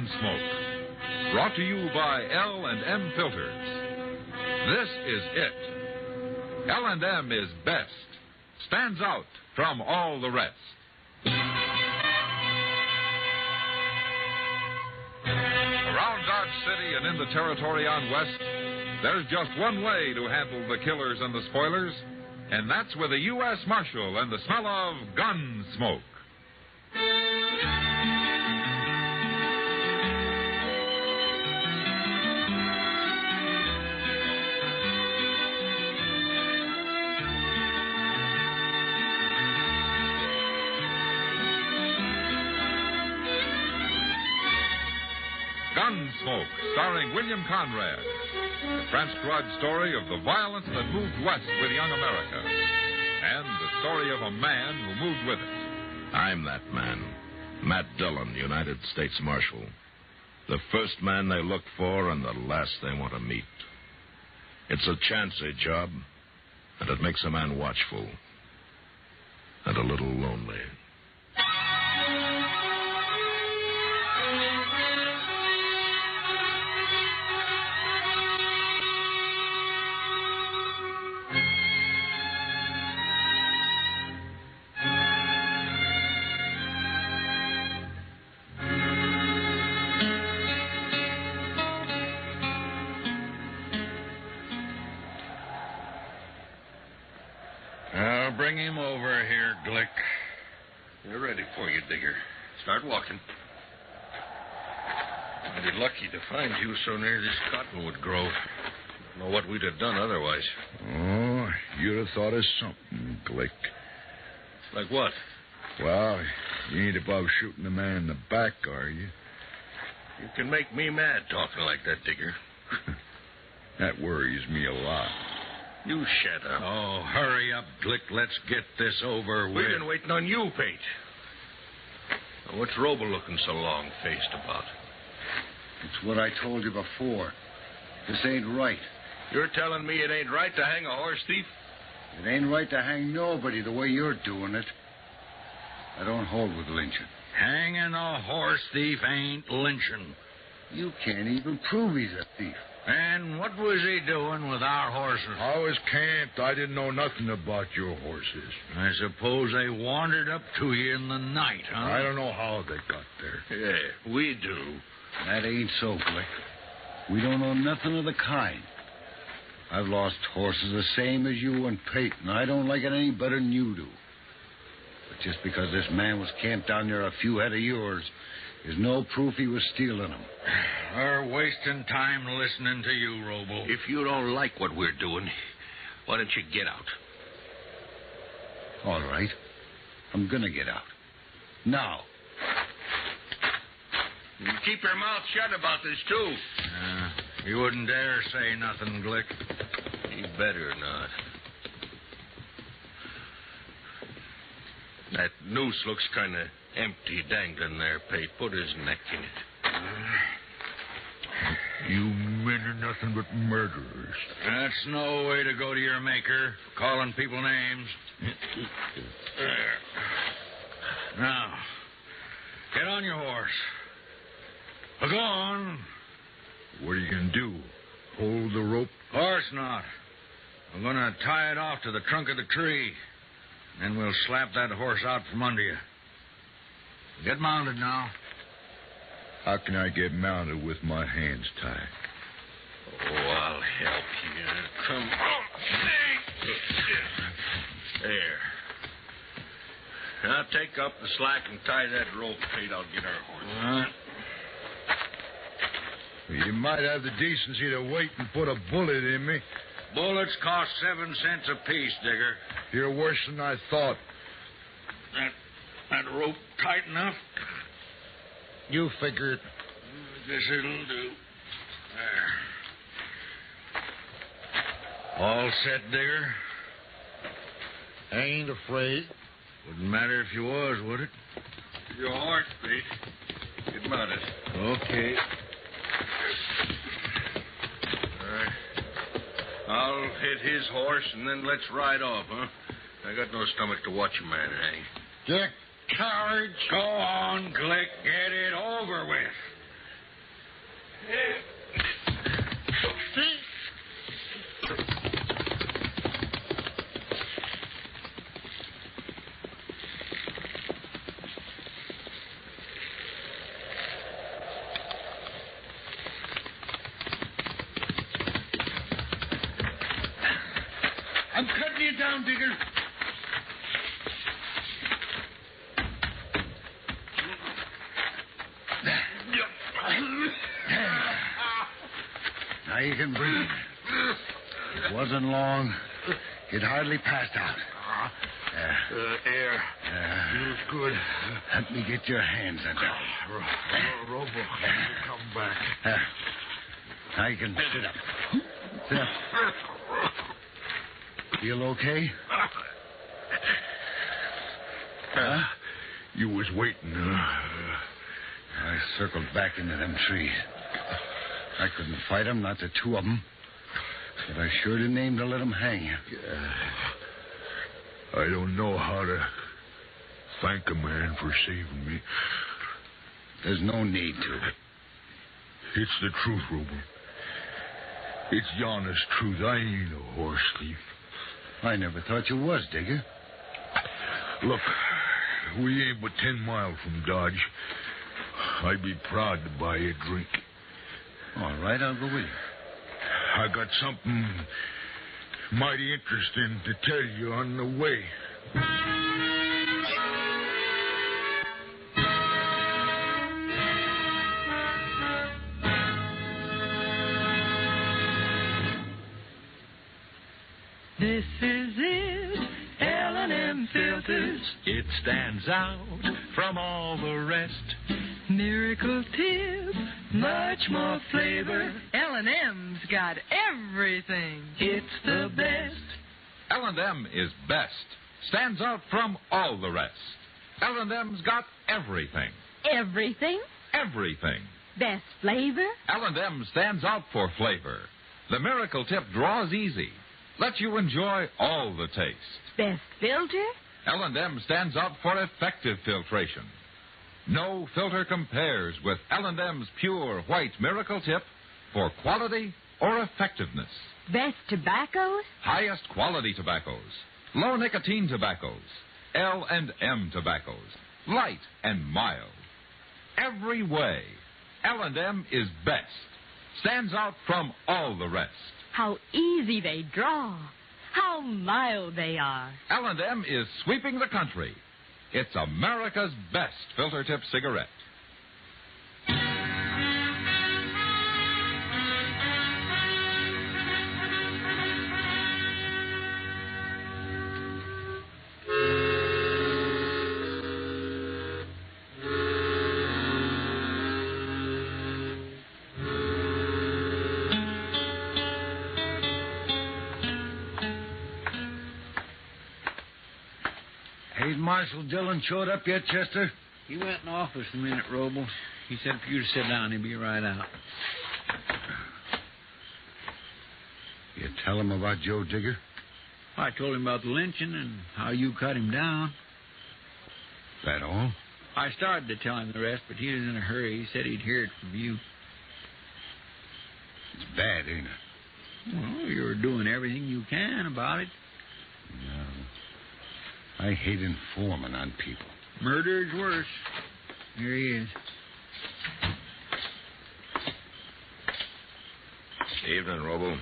Gunsmoke. Brought to you by L&M Filters. This is it. L&M is best. Stands out from all the rest. Around Dodge City and in the territory on West, there's just one way to handle the killers and the spoilers, and that's with a U.S. Marshal and the smell of Gunsmoke. Gunsmoke, starring William Conrad. The transcribed story of the violence that moved west with young America. And the story of a man who moved with it. I'm that man, Matt Dillon, United States Marshal. The first man they look for and the last they want to meet. It's a chancy job, and it makes a man watchful and a little lonely. Bring him over here, Glick. They're ready for you, Digger. Start walking. Mighty lucky to find you so near this cottonwood grove. Don't know what we'd have done otherwise. Oh, you'd have thought of something, Glick. Like what? Well, you ain't above shooting a man in the back, are you? You can make me mad talking like that, Digger. That worries me a lot. You shut up. Oh, hurry up, Glick. Let's get this over with. We've been waiting on you, Pate. Now, what's Roble looking so long-faced about? It's what I told you before. This ain't right. You're telling me it ain't right to hang a horse thief? It ain't right to hang nobody the way you're doing it. I don't hold with lynching. Hanging a horse thief ain't lynching. You can't even prove he's a thief. And what was he doing with our horses? I was camped. I didn't know nothing about your horses. I suppose they wandered up to you in the night, huh? I don't know how they got there. Yeah, we do. That ain't so, Glick. We don't know nothing of the kind. I've lost horses the same as you and Peyton. I don't like it any better than you do. But just because this man was camped down near a few head of yours is no proof he was stealing them. We're wasting time listening to you, Roble. If you don't like what we're doing, why don't you get out? All right. I'm gonna get out. Now. You keep your mouth shut about this, too. You wouldn't dare say nothing, Glick. You better not. That noose looks kind of empty dangling there, Pate. Put his neck in it. You men are nothing but murderers. That's no way to go to your maker, calling people names. There. Now, get on your horse. Go on. What are you going to do? Hold the rope? Of course not. I'm going to tie it off to the trunk of the tree. Then we'll slap that horse out from under you. Get mounted now. How can I get mounted with my hands tied? Oh, I'll help you. Come on. There. Now take up the slack and tie that rope, Pete. I'll get our horse. All right. You might have the decency to wait and put a bullet in me. Bullets cost 7 cents apiece, Digger. You're worse than I thought. That rope tight enough? You figure it. Guess it'll do. There. All set, Digger? I ain't afraid. Wouldn't matter if you was, would it? Your horse, Pete. Get mounted. Okay. All right. I'll hit his horse, and then let's ride off, huh? I got no stomach to watch a man hang. You cowards. Go on, Glick. Get it over with. I'm cutting you down, Digger. Now you can breathe. It wasn't long. You'd hardly passed out. Air. Feels good. Let me get your hands under. Robo, come back. Now you can sit up. Sit up. Feel okay? Huh? You was waiting, I circled back into them trees. I couldn't fight them, not the two of them. But I sure didn't aim to let them hang you. I don't know how to thank a man for saving me. There's no need to. It's the truth, Robo. It's the honest truth. I ain't a horse thief. I never thought you was, Digger. Look, we ain't but 10 miles from Dodge. I'd be proud to buy you a drink. All right, I'll go with you. I got something mighty interesting to tell you on the way. This is it, L&M Filters. It stands out from all the rest. Miracle tip, much more flavor. L&M's got everything. It's the best. L&M is best. Stands out from all the rest. L&M's got everything. Everything? Everything. Best flavor? L&M stands out for flavor. The Miracle Tip draws easy. Lets you enjoy all the taste. Best filter? L&M stands out for effective filtration. No filter compares with L&M's pure white Miracle Tip for quality or effectiveness. Best tobaccos? Highest quality tobaccos. Low nicotine tobaccos. L&M tobaccos. Light and mild. Every way, L&M is best. Stands out from all the rest. How easy they draw. How mild they are. L&M is sweeping the country. It's America's best filter tip cigarette. Ain't Marshal Dillon showed up yet, Chester? He went in the office a minute, Robles. He said for you to sit down. He'll be right out. You tell him about Joe Digger? I told him about the lynching and how you cut him down. That all? I started to tell him the rest, but he was in a hurry. He said he'd hear it from you. It's bad, ain't it? Well, you're doing everything you can about it. No. I hate informing on people. Murder's worse. Here he is. Evening, Robo.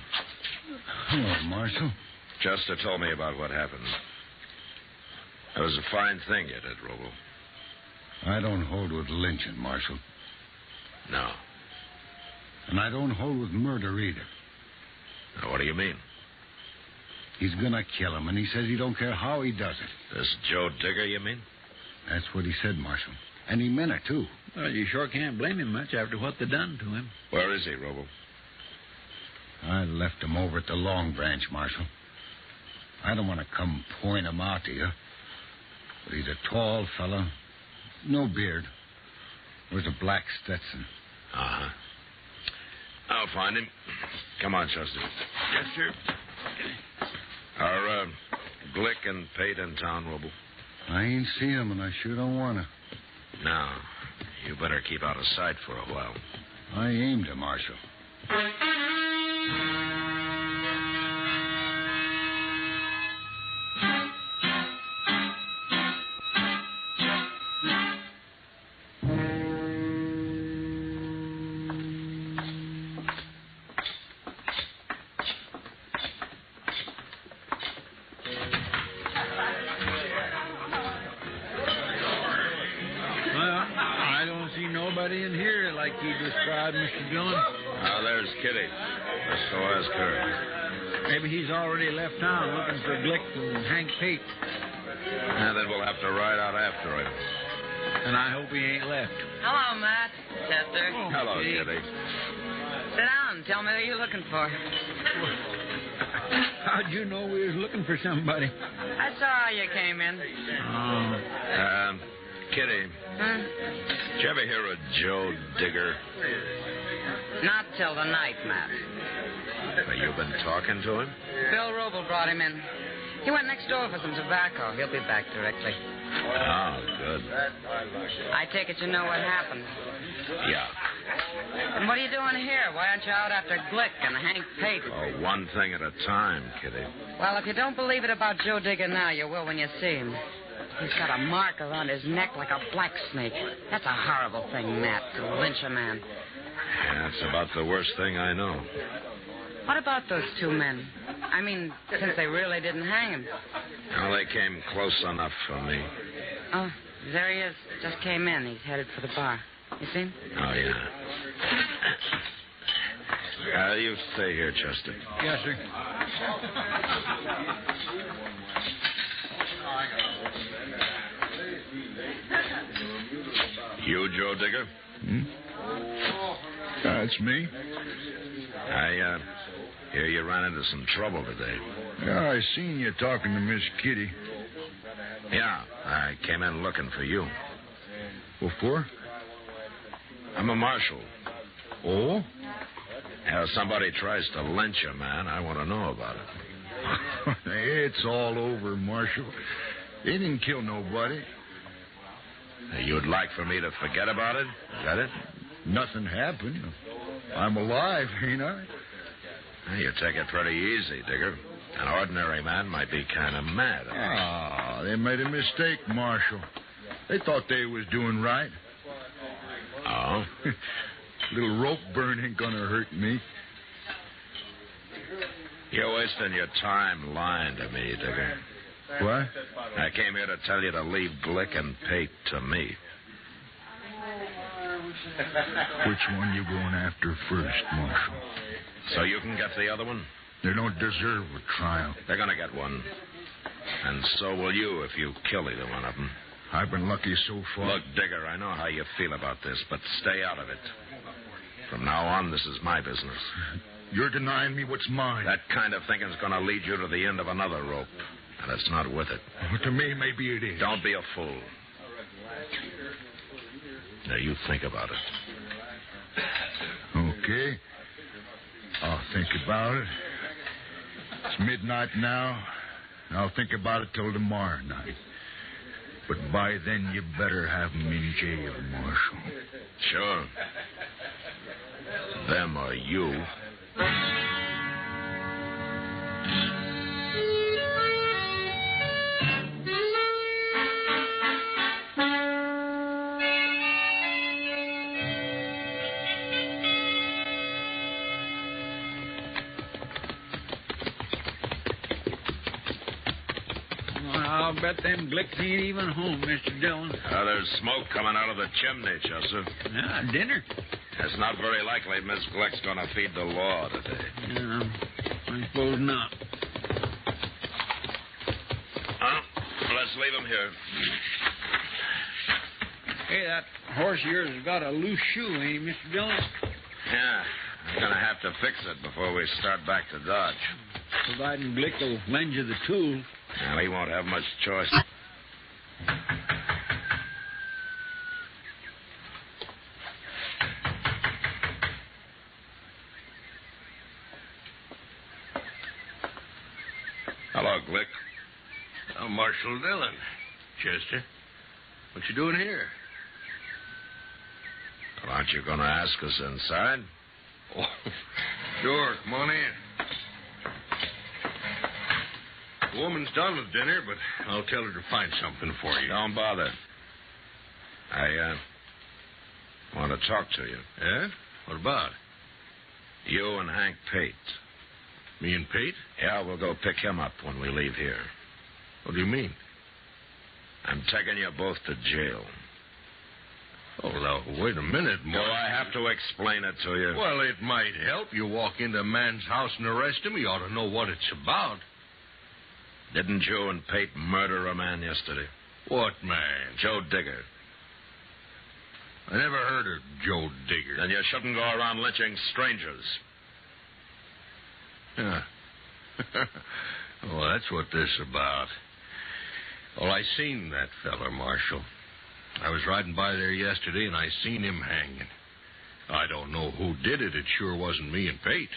Hello, Marshal. Chester told me about what happened. It was a fine thing you did, Robo. I don't hold with lynching, Marshal. No. And I don't hold with murder either. Now, what do you mean? He's gonna kill him, and he says he don't care how he does it. This Joe Digger, you mean? That's what he said, Marshal. And he meant it, too. Well, you sure can't blame him much after what they done to him. Where is he, Robo? I left him over at the Long Branch, Marshal. I don't want to come point him out to you. But he's a tall fellow. No beard. Wears a black Stetson. Uh-huh. I'll find him. Come on, Chester. Yes, sir. Are Glick and Pate in town, Robo? I ain't seen him, and I sure don't want to. No. You better keep out of sight for a while. I aimed him, Marshal. I don't see nobody in here like you described, Mr. Dillon. There's Kitty. Let's go ask her. Maybe he's already left town looking for Glick and Hank Pate. Then we'll have to ride out after him. And I hope he ain't left. Hello, Matt. Chester. Hello, Kitty. Sit down. Tell me who you're looking for. How'd you know we was looking for somebody? I saw how you came in. Kitty, did you ever hear of Joe Digger? Not till the night, Matt. Have you been talking to him? Bill Roble brought him in. He went next door for some tobacco. He'll be back directly. Oh, good. I take it you know what happened. Yeah. And what are you doing here? Why aren't you out after Glick and Hank Pate? Oh, one thing at a time, Kitty. Well, if you don't believe it about Joe Digger now, you will when you see him. He's got a mark around his neck like a black snake. That's a horrible thing, Matt, to lynch a man. Yeah, it's about the worst thing I know. What about those two men? I mean, since they really didn't hang him. Well, they came close enough for me. Oh, there he is. Just came in. He's headed for the bar. You see him? Oh, yeah. You stay here, Chester. Yes, sir. You, Joe Digger? That's me. I hear you ran into some trouble today. Yeah, I seen you talking to Miss Kitty. Yeah, I came in looking for you. What for? I'm a marshal. Oh? If somebody tries to lynch a man, I want to know about it. It's all over, Marshal. They didn't kill nobody. You'd like for me to forget about it? Is that it? Nothing happened. I'm alive, ain't I? You take it pretty easy, Digger. An ordinary man might be kind of mad. They made a mistake, Marshal. They thought they was doing right. Oh? Little rope burn ain't gonna hurt me. You're wasting your time lying to me, Digger. What? I came here to tell you to leave Glick and Pate to me. Which one you going after first, Marshal? So you can get the other one? They don't deserve a trial. They're going to get one. And so will you if you kill either one of them. I've been lucky so far. Look, Digger, I know how you feel about this, but stay out of it. From now on, this is my business. You're denying me what's mine. That kind of thinking's going to lead you to the end of another rope. And it's not worth it. Well, to me, maybe it is. Don't be a fool. Now, you think about it. Okay. I'll think about it. It's midnight now. I'll think about it till tomorrow night. But by then, you better have him in jail, Marshal. Sure. Them or you. I'll bet them Glicks ain't even home, Mr. Dillon. There's smoke coming out of the chimney, Chester. Yeah, dinner. It's not very likely Miss Glick's going to feed the law today. Yeah, I suppose not. Let's leave him here. Hey, that horse of yours has got a loose shoe, ain't he, Mr. Dillon? Yeah, I'm going to have to fix it before we start back to Dodge. Providing Glick will lend you the tool. Well, he won't have much choice. Hello, Glick. I'm Marshal Dillon. Chester, what you doing here? Well, Aren't you going to ask us inside? Oh, sure. Come on in. The woman's done with dinner, but I'll tell her to find something for you. Don't bother. I want to talk to you. Yeah? What about? You and Hank Pate. Me and Pate? Yeah, we'll go pick him up when we leave here. What do you mean? I'm taking you both to jail. Oh, now, wait a minute, Do Mark. I have to explain it to you? Well, it might help. You walk into a man's house and arrest him, you ought to know what it's about. Didn't you and Pate murder a man yesterday? What man? Joe Digger. I never heard of Joe Digger. Then you shouldn't go around lynching strangers. Yeah. Well, that's what this is about. Well, I seen that feller, Marshal. I was riding by there yesterday, and I seen him hanging. I don't know who did it. It sure wasn't me and Pate.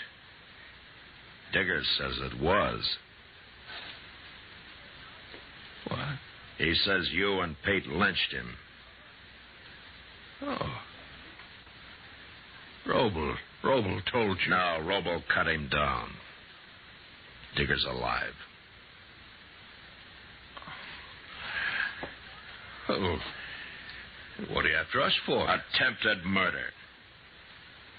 Digger says it was. What? He says you and Pate lynched him. Oh. Roble told you. No, Robo cut him down. Digger's alive. Oh. What are you after us for? Attempted murder.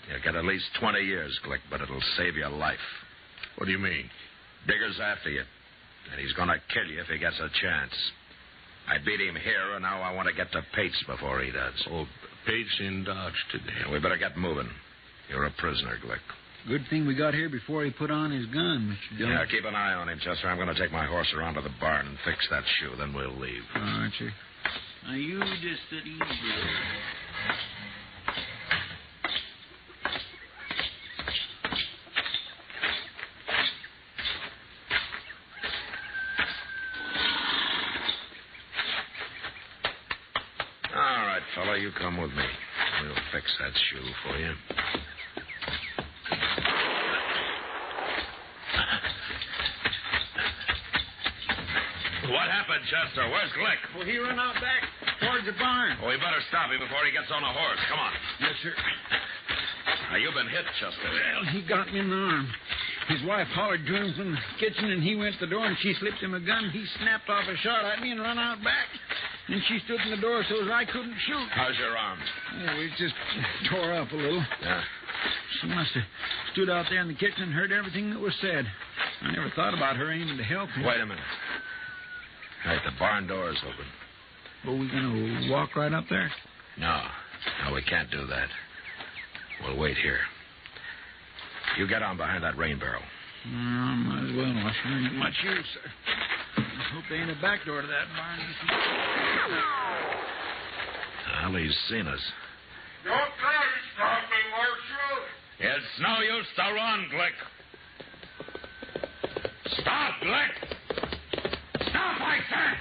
You'll get at least 20 years, Glick, but it'll save your life. What do you mean? Digger's after you, and he's going to kill you if he gets a chance. I beat him here, and now I want to get to Pate's before he does. Oh, Pate's in Dodge today. Yeah, we better get moving. You're a prisoner, Glick. Good thing we got here before he put on his gun, Mr. Dillon. Yeah, keep an eye on him, Chester. I'm going to take my horse around to the barn and fix that shoe, then we'll leave. All right, sir. Now, you just sit easy there. All right, fella, you come with me. We'll fix that shoe for you. What happened, Chester? Where's Glick? Well, he run out back towards the barn. Oh, we better stop him before he gets on a horse. Come on. Yes, sir. Now, you've been hit, Chester. Well, he got me in the arm. His wife hollered to him from the kitchen, and he went to the door, and she slipped him a gun. He snapped off a shot at me and run out back. And she stood in the door so as I couldn't shoot. How's your arm? Oh, it just tore up a little. Yeah. She must have stood out there in the kitchen and heard everything that was said. I never thought about her aiming to help him. Wait a minute. Right, the barn door is open. Are we going to walk right up there? No, we can't do that. We'll wait here. You get on behind that rain barrel. Might as well. I sure ain't much use, sir. I hope there ain't a back door to that barn. Well, he's seen us. Don't try to stop me, Marshal. It's no use to run, Glick. Stop, Glick! Stop, I said!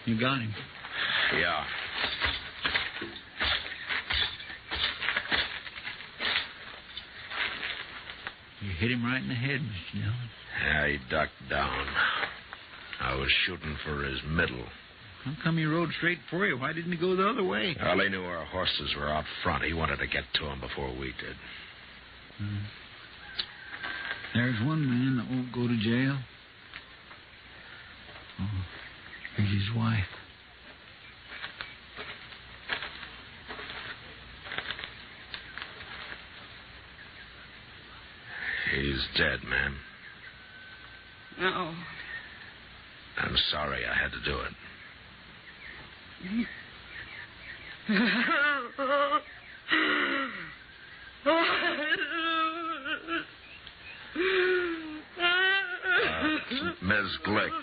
You got him. Yeah. You hit him right in the head, Mr. Dillon. Yeah, he ducked down. I was shooting for his middle. How come he rode straight for you? Why didn't he go the other way? Well, he knew our horses were out front. He wanted to get to them before we did. There's one man that won't go to jail. Oh, here's his wife. He's dead, ma'am. No. I'm sorry I had to do it. Ms. Glick.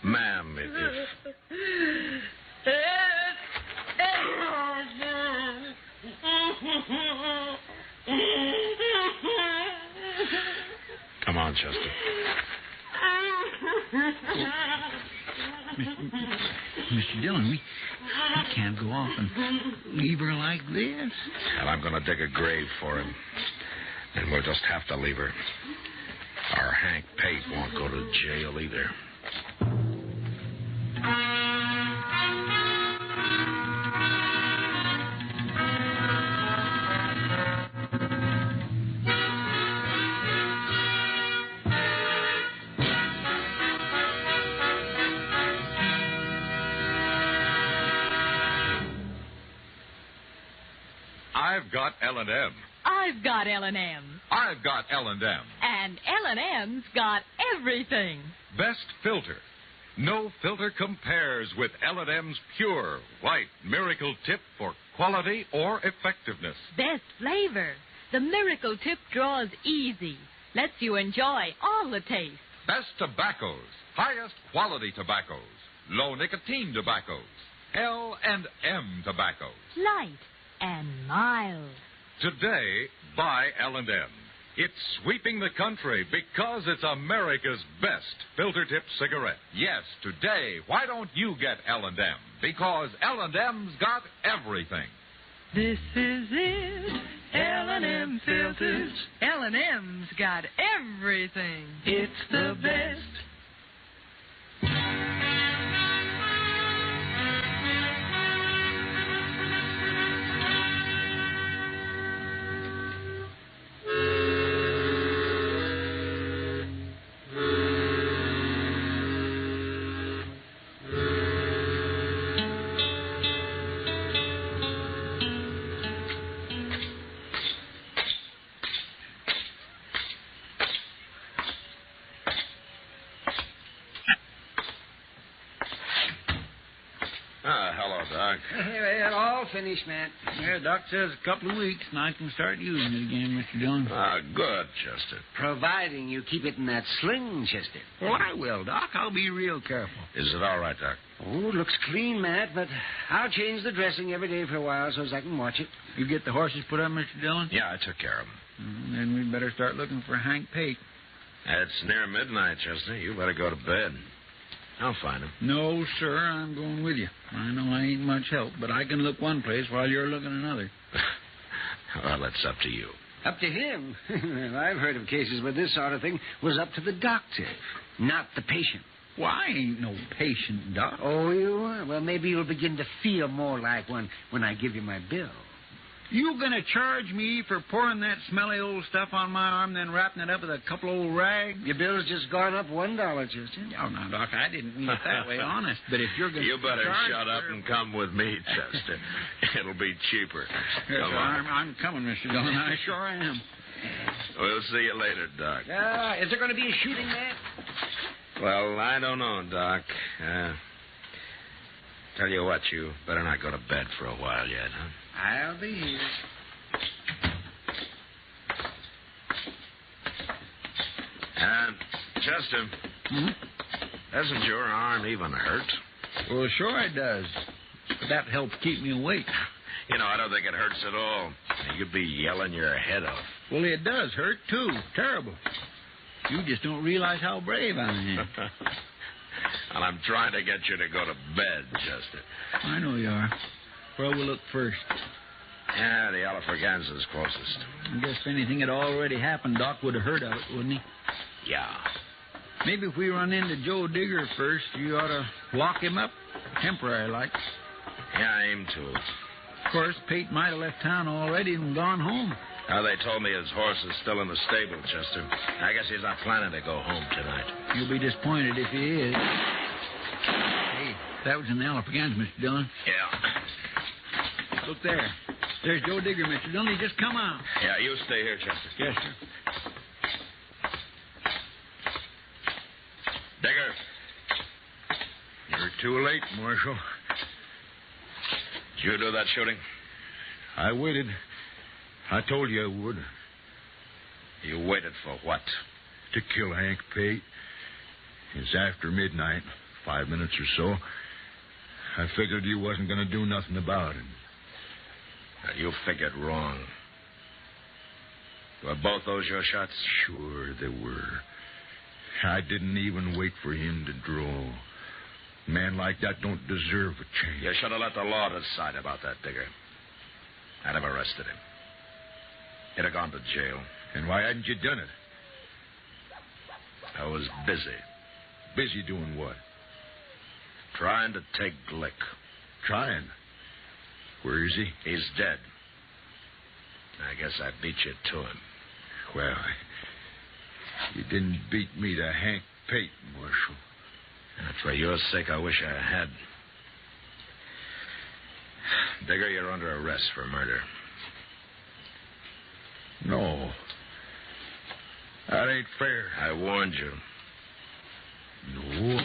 Ma'am, if... Come on, Chester. Mr. Dillon, we can't go off and leave her like this. And I'm going to dig a grave for him. And we'll just have to leave her. Our Hank Pate won't go to jail either. I've got L&M. I've got L&M. I've got L&M. And L&M's got everything. Best filter. No filter compares with L&M's pure, white Miracle Tip for quality or effectiveness. Best flavor. The Miracle Tip draws easy. Lets you enjoy all the taste. Best tobaccos. Highest quality tobaccos. Low nicotine tobaccos. L&M tobaccos. Light and mild. Today, buy L&M. It's sweeping the country because it's America's best filter tip cigarette. Yes, today, why don't you get L&M? Because L&M's got everything. This is it. L&M filters. L&M's got everything. It's the best. Hello, Doc. Well, all finished, Matt. Yeah, Doc says a couple of weeks and I can start using it again, Mr. Dillon. Good, Chester. Providing you keep it in that sling, Chester. Well, I will, Doc. I'll be real careful. Is it all right, Doc? Oh, it looks clean, Matt, but I'll change the dressing every day for a while so as I can watch it. You get the horses put up, Mr. Dillon? Yeah, I took care of them. Then we'd better start looking for Hank Pate. It's near midnight, Chester. You better go to bed. I'll find him. No, sir, I'm going with you. I know I ain't much help, but I can look one place while you're looking another. Well, it's up to you. Up to him? Well, I've heard of cases where this sort of thing was up to the doctor, not the patient. Well, I ain't no patient, Doc. Oh, you are? Well, maybe you'll begin to feel more like one when I give you my bill. You gonna charge me for pouring that smelly old stuff on my arm, then wrapping it up with a couple old rags? Your bill's just gone up $1, Chester. Oh, no, Doc, I didn't mean it that way, honest. But if you're gonna You better shut up and come with me, Chester. It'll be cheaper. Come on. I'm coming, Mr. Dillon. I sure am. We'll see you later, Doc. Is there going to be a shooting match? Well, I don't know, Doc. Tell you what, you better not go to bed for a while yet, huh? I'll be here. Chester, doesn't your arm even hurt? Well, sure it does. But that helps keep me awake. You know, I don't think it hurts at all. You'd be yelling your head off. Well, it does hurt, too. Terrible. You just don't realize how brave I am. And I'm trying to get you to go to bed, Chester. I know you are. Where we'll look first? Yeah, the Alafraganza's closest. I guess if anything had already happened, Doc would have heard of it, wouldn't he? Yeah. Maybe if we run into Joe Digger first, you ought to lock him up, temporary like. Yeah, I aim to. Of course, Pate might have left town already and gone home. They told me his horse is still in the stable, Chester. I guess he's not planning to go home tonight. You'll be disappointed if he is. Hey, that was in the Alafraganza, Mr. Dillon. Yeah. Look there. There's Joe Digger, Mr. Dillon. He just come out. Yeah, you stay here, Chester. Yes, sir. Digger. You're too late, Marshal. Did you do that shooting? I waited. I told you I would. You waited for what? To kill Hank Pate. It's after midnight, 5 minutes or so. I figured you wasn't going to do nothing about it. You figured wrong. Were both those your shots? Sure they were. I didn't even wait for him to draw. A man like that don't deserve a change. You should have let the law decide about that, Digger. I'd have arrested him. He'd have gone to jail. And why hadn't you done it? I was busy. Busy doing what? Trying to take Glick. Trying. Where is he? He's dead. I guess I beat you to him. Well, you didn't beat me to Hank Payton, Marshal. For your sake, I wish I had. Digger, you're under arrest for murder. No. That ain't fair. I warned you. No.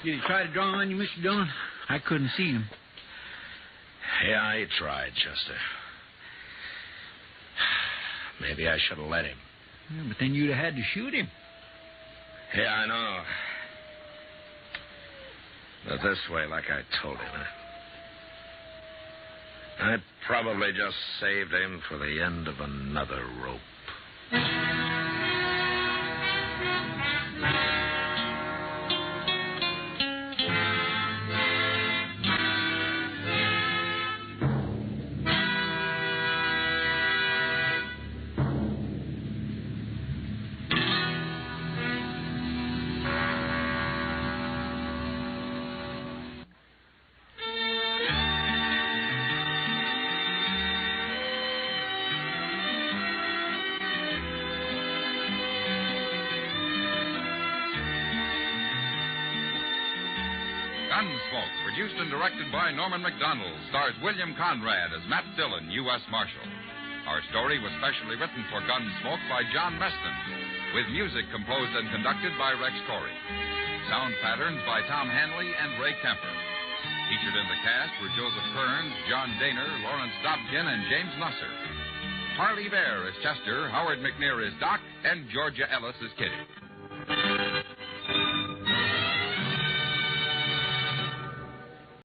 Did he try to draw on you, Mr. Dillon? I couldn't see him. Yeah, he tried, Chester. Maybe I should have let him. Yeah, but then you'd have had to shoot him. Yeah, I know. But this way, like I told him, I probably just saved him for the end of another rope. Gunsmoke, produced and directed by Norman MacDonald, stars William Conrad as Matt Dillon, U.S. Marshal. Our story was specially written for Gunsmoke by John Meston, with music composed and conducted by Rex Corey. Sound patterns by Tom Hanley and Ray Kemper. Featured in the cast were Joseph Kearns, John Daner, Lawrence Dobkin, and James Nusser. Harley Bear as Chester, Howard McNear as Doc, and Georgia Ellis as Kitty.